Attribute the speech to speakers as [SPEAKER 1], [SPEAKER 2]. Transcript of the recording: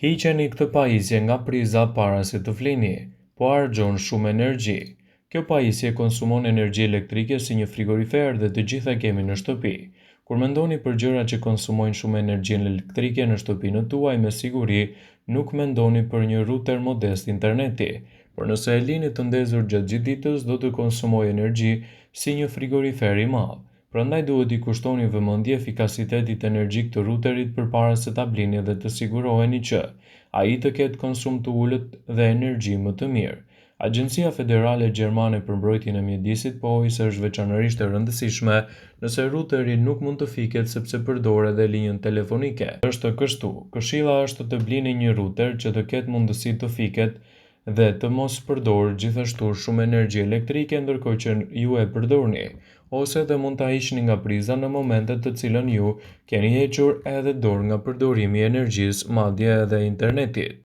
[SPEAKER 1] Hiqeni këtë pajisje nga priza para se të flini, po harxhon shumë energji. Kjo pajisje konsumon energji elektrike si një frigorifer dhe të gjitha kemi në shtëpi. Kur mendoni për gjëra që konsumojnë shumë energji elektrike në shtëpinë tuaj, me siguri nuk mendoni për një ruter modest interneti, por nëse e lini të ndezur gjatë gjithë ditës, do të konsumojë energji si një frigorifer i madh. Prandaj duhet i kushtoni vëmendje efikasitetit energjik të ruterit përpara se ta blini dhe të siguroheni që ai të ketë konsum të ulët dhe energji më të mirë. Agjencia Federale Gjermane për Mbrojtjen e Mjedisit pohoi se është veçanërisht e rëndësishme nëse ruteri nuk mund të fiket sepse përdor edhe linjën telefonike. Është kështu, këshilla është të blini një ruter që të ketë mundësi të fiket dhe të mos përdorë gjithashtu shumë energji elektrike ndërkohë që ju e përdorni, ose edhe mund ta hiqni nga priza në momentet të cilën ju keni hequr edhe dorë nga përdorimi i energjisë, madje edhe internetit.